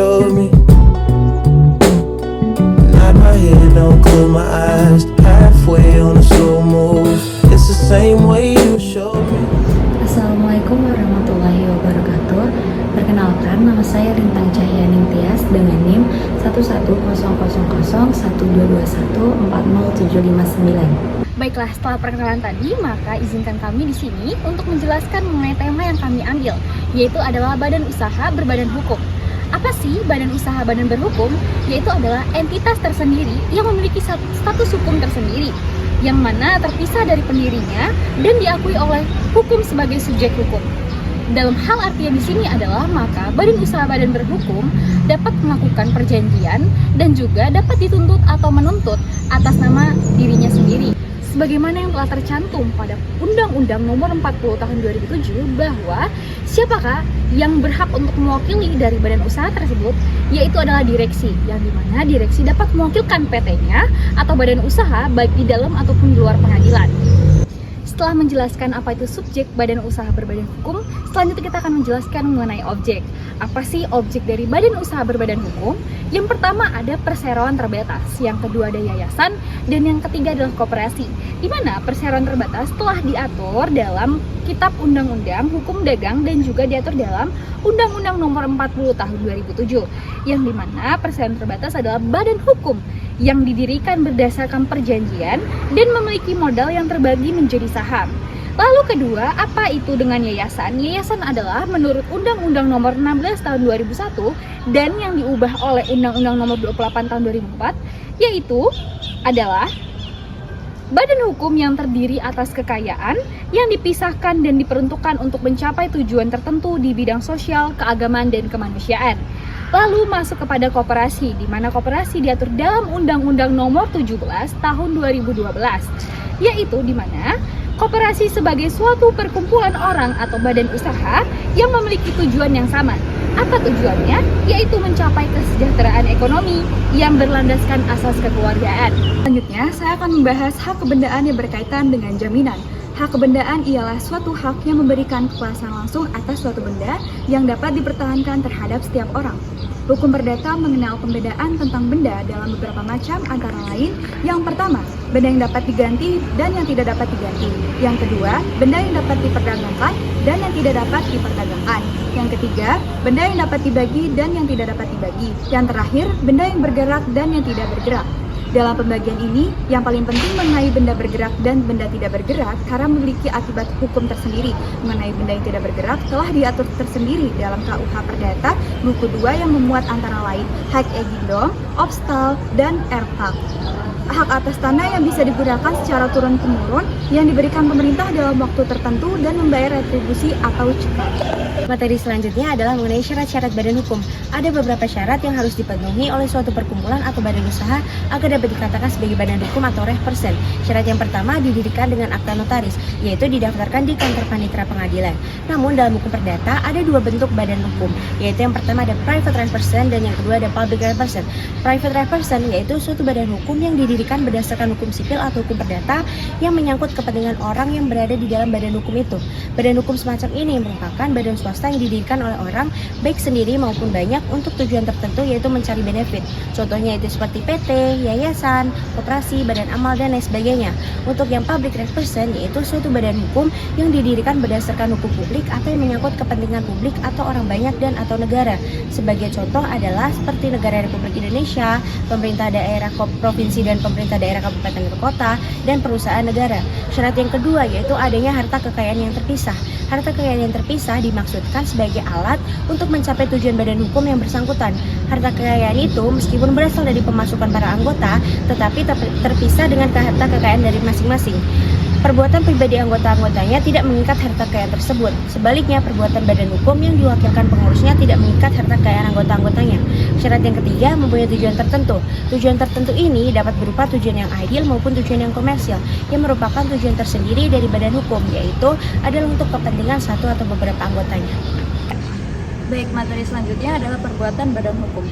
showed me. Nod my head, don't close my eyes. Halfway on a slow move. It's the same way you showed me. Assalamualaikum warahmatullahi wabarakatuh. Perkenalkan, nama saya Lintang Cahyaning Tias dengan NIM 1100012214079. Baiklah, setelah perkenalan tadi, maka izinkan kami di sini untuk menjelaskan mengenai tema yang kami ambil, yaitu adalah badan usaha berbadan hukum. Apa sih badan usaha badan berhukum? Yaitu adalah entitas tersendiri yang memiliki status hukum tersendiri, yang mana terpisah dari pendirinya dan diakui oleh hukum sebagai subjek hukum. Dalam hal artian di sini adalah maka badan usaha badan berhukum dapat melakukan perjanjian dan juga dapat dituntut atau menuntut atas nama dirinya sendiri. Sebagaimana yang telah tercantum pada Undang-Undang Nomor 40 Tahun 2007 bahwa siapakah yang berhak untuk mewakili dari badan usaha tersebut, yaitu adalah direksi, yang dimana direksi dapat mewakilkan PT-nya atau badan usaha baik di dalam ataupun di luar pengadilan. Setelah menjelaskan apa itu subjek badan usaha berbadan hukum, selanjutnya kita akan menjelaskan mengenai objek. Apa sih objek dari badan usaha berbadan hukum? Yang pertama ada perseroan terbatas, yang kedua ada yayasan, dan yang ketiga adalah koperasi. Di mana perseroan terbatas telah diatur dalam Kitab Undang-Undang Hukum Dagang dan juga diatur dalam Undang-Undang Nomor 40 Tahun 2007, yang dimana perseroan terbatas adalah badan hukum yang didirikan berdasarkan perjanjian dan memiliki modal yang terbagi menjadi saham. Lalu kedua, apa itu dengan yayasan? Yayasan adalah menurut Undang-Undang Nomor 16 Tahun 2001 dan yang diubah oleh Undang-Undang Nomor 28 Tahun 2004, yaitu adalah badan hukum yang terdiri atas kekayaan yang dipisahkan dan diperuntukkan untuk mencapai tujuan tertentu di bidang sosial, keagamaan, dan kemanusiaan. Lalu masuk kepada koperasi, di mana koperasi diatur dalam Undang-Undang Nomor 17 Tahun 2012, yaitu di mana koperasi sebagai suatu perkumpulan orang atau badan usaha yang memiliki tujuan yang sama. Apa tujuannya? Yaitu mencapai kesejahteraan ekonomi yang berlandaskan asas kekeluargaan. Selanjutnya, saya akan membahas hak kebendaan yang berkaitan dengan jaminan. Hak kebendaan ialah suatu hak yang memberikan kekuasaan langsung atas suatu benda yang dapat dipertahankan terhadap setiap orang. Hukum perdata mengenal pembedaan tentang benda dalam beberapa macam, antara lain: yang pertama, benda yang dapat diganti dan yang tidak dapat diganti. Yang kedua, benda yang dapat diperdagangkan dan yang tidak dapat diperdagangkan. Yang ketiga, benda yang dapat dibagi dan yang tidak dapat dibagi. Yang terakhir, benda yang bergerak dan yang tidak bergerak. Dalam pembagian ini, yang paling penting mengenai benda bergerak dan benda tidak bergerak karena memiliki akibat hukum tersendiri. Mengenai benda yang tidak bergerak telah diatur tersendiri dalam KUH Perdata buku 2 yang memuat antara lain hak eigendom, obstal, dan erfak. Hak atas tanah yang bisa digunakan secara turun-temurun yang diberikan pemerintah dalam waktu tertentu dan membayar retribusi atau cukai. Materi selanjutnya adalah mengenai syarat-syarat badan hukum. Ada beberapa syarat yang harus dipenuhi oleh suatu perkumpulan atau badan usaha agar dapat dikatakan sebagai badan hukum atau reh person. Syarat yang pertama didirikan dengan akta notaris, yaitu didaftarkan di kantor panitera pengadilan. Namun dalam hukum perdata ada dua bentuk badan hukum, yaitu yang pertama ada private reh person dan yang kedua ada public reh person. Private reh person yaitu suatu badan hukum yang didirikan berdasarkan hukum sipil atau hukum perdata yang menyangkut kepentingan orang yang berada di dalam badan hukum itu. Badan hukum semacam ini merupakan badan swasta yang didirikan oleh orang baik sendiri maupun banyak untuk tujuan tertentu, yaitu mencari benefit. Contohnya itu seperti PT, yayasan, koperasi, badan amal, dan lain sebagainya. Untuk yang public reh person yaitu suatu badan hukum yang didirikan berdasarkan hukum publik atau yang menyangkut kepentingan publik atau orang banyak dan atau negara. Sebagai contoh adalah seperti negara Republik Indonesia, pemerintah daerah provinsi dan pemerintah daerah kabupaten atau kota, dan perusahaan negara. Syarat yang kedua yaitu adanya harta kekayaan yang terpisah. Harta kekayaan yang terpisah dimaksudkan sebagai alat untuk mencapai tujuan badan hukum yang bersangkutan. Harta kekayaan itu meskipun berasal dari pemasukan para anggota, tetapi terpisah dengan harta kekayaan dari masing-masing. Perbuatan pribadi anggota-anggotanya tidak mengikat harta kekayaan tersebut. Sebaliknya, perbuatan badan hukum yang diwakilkan pengurusnya tidak mengikat harta kekayaan anggota-anggotanya. Syarat yang ketiga mempunyai tujuan tertentu. Tujuan tertentu ini dapat berupa tujuan yang ideal maupun tujuan yang komersial, yang merupakan tujuan tersendiri dari badan hukum, yaitu adalah untuk kepentingan satu atau beberapa anggotanya. Baik, materi selanjutnya adalah perbuatan badan hukum.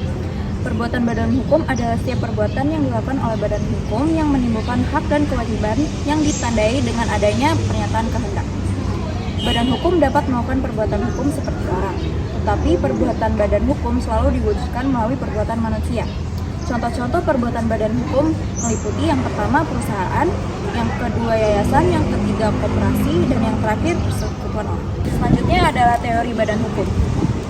Perbuatan badan hukum adalah setiap perbuatan yang dilakukan oleh badan hukum yang menimbulkan hak dan kewajiban yang ditandai dengan adanya pernyataan kehendak. Badan hukum dapat melakukan perbuatan hukum seperti orang. tetapi perbuatan badan hukum selalu diwujudkan melalui perbuatan manusia. Contoh-contoh perbuatan badan hukum meliputi yang pertama perusahaan, yang kedua yayasan, yang ketiga koperasi, dan yang terakhir persekutuan orang. Selanjutnya adalah teori badan hukum.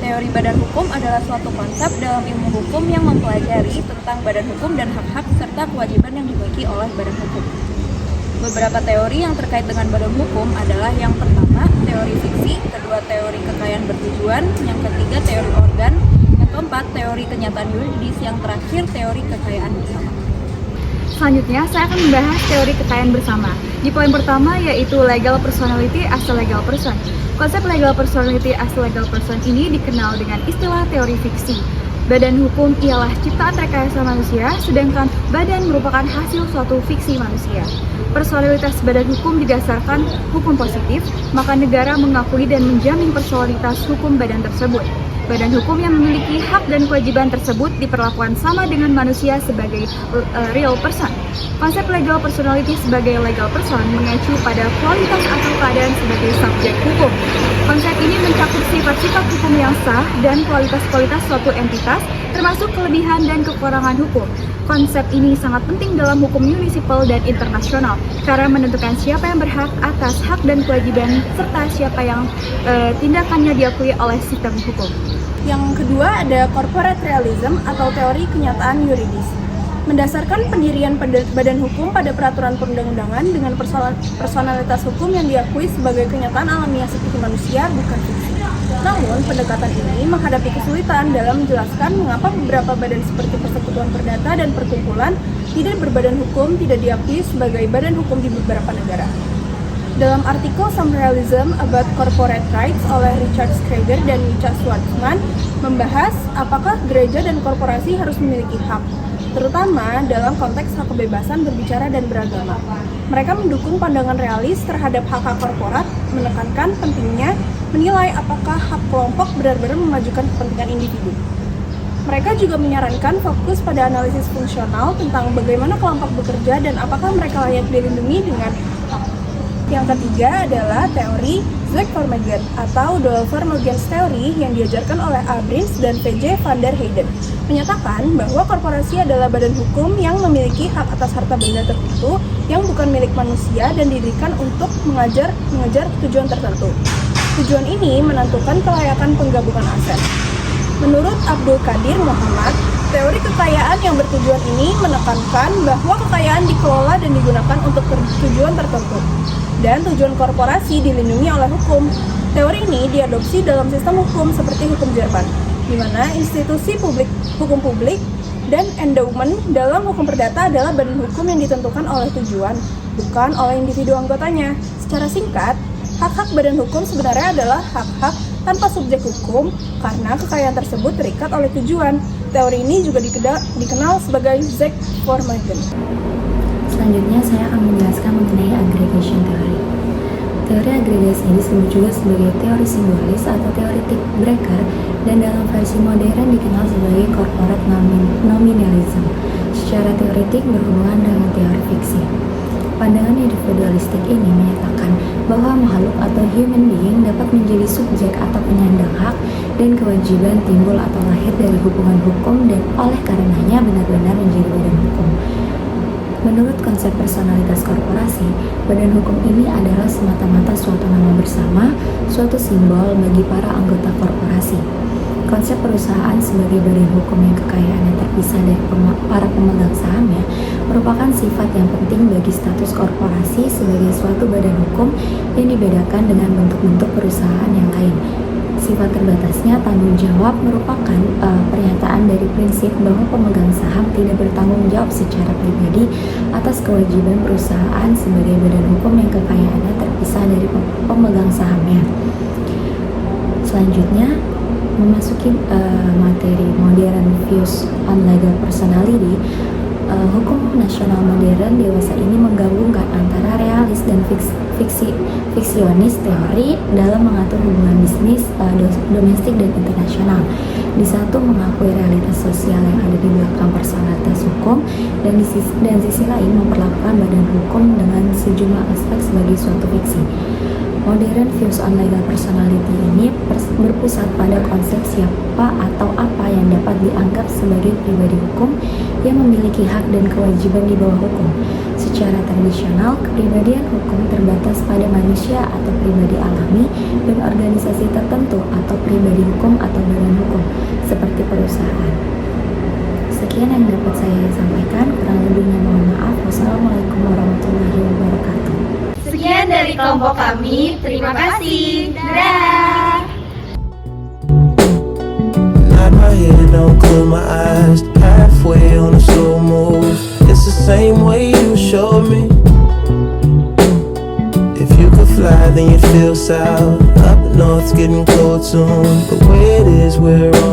Teori badan hukum adalah suatu konsep dalam ilmu hukum yang mempelajari tentang badan hukum dan hak-hak serta kewajiban yang dimiliki oleh badan hukum. Beberapa teori yang terkait dengan badan hukum adalah yang pertama, teori fiksi, kedua teori kekayaan bertujuan, yang ketiga teori organ, yang keempat teori kenyataan yuridis, yang terakhir teori kekayaan bersama. Selanjutnya, saya akan membahas teori kekayaan bersama. Di poin pertama yaitu legal personality as a legal person. Konsep legal personality as a legal person ini dikenal dengan istilah teori fiksi. Badan hukum ialah ciptaan rekayasa manusia, sedangkan badan merupakan hasil suatu fiksi manusia. Personalitas badan hukum didasarkan hukum positif, maka negara mengakui dan menjamin personalitas hukum badan tersebut. Badan hukum yang memiliki hak dan kewajiban tersebut diperlakukan sama dengan manusia sebagai real person. Konsep legal personality sebagai legal person mengacu pada kualitas atau keadaan sebagai subjek hukum. Konsep ini mencakup sifat-sifat hukum yang sah dan kualitas-kualitas suatu entitas, termasuk kelebihan dan kekurangan hukum. Konsep ini sangat penting dalam hukum munisipal dan internasional karena menentukan siapa yang berhak atas hak dan kewajiban serta siapa yang tindakannya diakui oleh sistem hukum. Yang kedua ada corporate realism atau teori kenyataan yuridis. Mendasarkan pendirian badan hukum pada peraturan perundang-undangan dengan personalitas hukum yang diakui sebagai kenyataan alamiah seperti manusia, bukan fiksi. Namun, pendekatan ini menghadapi kesulitan dalam menjelaskan mengapa beberapa badan seperti persekutuan perdata dan perkumpulan tidak berbadan hukum tidak diakui sebagai badan hukum di beberapa negara. Dalam artikel Some Realism About Corporate Rights oleh Richard Schrager dan Richard Schwartzman membahas apakah gereja dan korporasi harus memiliki hak, terutama dalam konteks hak kebebasan berbicara dan beragama. Mereka mendukung pandangan realis terhadap hak-hak korporat, menekankan pentingnya menilai apakah hak kelompok benar-benar memajukan kepentingan individu. Mereka juga menyarankan fokus pada analisis fungsional tentang bagaimana kelompok bekerja dan apakah mereka layak dilindungi dengan hak. Yang ketiga adalah teori Zweck-Vermeugen atau Doel-Vermeugen's Theory yang diajarkan oleh A. Brins dan P.J. van der Heyden, menyatakan bahwa korporasi adalah badan hukum yang memiliki hak atas harta benda tertentu yang bukan milik manusia dan didirikan untuk mengejar tujuan tertentu. Tujuan ini menentukan kelayakan penggabungan aset. Menurut Abdul Qadir Muhammad, teori kekayaan yang bertujuan ini menekankan bahwa kekayaan dikelola dan digunakan untuk tujuan tertentu, dan tujuan korporasi dilindungi oleh hukum. Teori ini diadopsi dalam sistem hukum seperti hukum Jerman, di mana institusi hukum publik dan endowment dalam hukum perdata adalah badan hukum yang ditentukan oleh tujuan, bukan oleh individu anggotanya. Secara singkat, hak-hak badan hukum sebenarnya adalah hak-hak tanpa subjek hukum karena kekayaan tersebut terikat oleh tujuan. Teori ini juga dikenal sebagai Zweck-Vermeugen. Selanjutnya saya akan menjelaskan mengenai aggregation theory. Teori agregasi disebut juga sebagai teori simbolis atau teori tick breaker dan dalam versi modern dikenal sebagai corporate nominalism. Secara teoretik berhubungan dengan teori fiksi. Pandangan individualistik ini menyatakan bahwa makhluk atau human being dapat menjadi subjek atau penyandang hak dan kewajiban timbul atau lahir dari hubungan hukum dan oleh karenanya benar-benar menjadi badan hukum. Menurut konsep personalitas korporasi, badan hukum ini adalah semata-mata suatu nama bersama, suatu simbol bagi para anggota korporasi. Konsep perusahaan sebagai badan hukum yang kekayaannya terpisah dari para pemegang sahamnya merupakan sifat yang penting bagi status korporasi sebagai suatu badan hukum yang dibedakan dengan bentuk-bentuk perusahaan yang lain. Sifat terbatasnya tanggung jawab merupakan pernyataan dari prinsip bahwa pemegang saham tidak bertanggung jawab secara pribadi atas kewajiban perusahaan sebagai badan hukum yang kekayaannya terpisah dari pemegang sahamnya. Selanjutnya, memasuki materi modern views on legal personality, hukum nasional modern dewasa ini menggabungkan antara realis dan fiksionis teori dalam mengatur hubungan bisnis domestik dan internasional. Di satu mengakui realitas sosial yang ada di belakang personalitas hukum dan sisi lain memperlakukan badan hukum dengan sejumlah aspek sebagai suatu fiksi. Modern views on legal personality ini berpusat pada konsep siapa atau apa yang dapat dianggap sebagai pribadi hukum yang memiliki hak dan kewajiban di bawah hukum. Secara tradisional, kepribadian hukum terbatas pada manusia atau pribadi alami dan organisasi tertentu atau pribadi hukum atau badan hukum, seperti perusahaan. Sekian yang dapat saya sampaikan, kurang lebihnya mohon maaf. Wassalamualaikum warahmatullahi wabarakatuh. Sekian dari kelompok kami, terima kasih. Dadah! Nod my head, don't close my eyes. Halfway on a slow move. It's the same way you showed me. If you could fly, then you'd feel south. Up north's getting cold soon. The way it is, we're on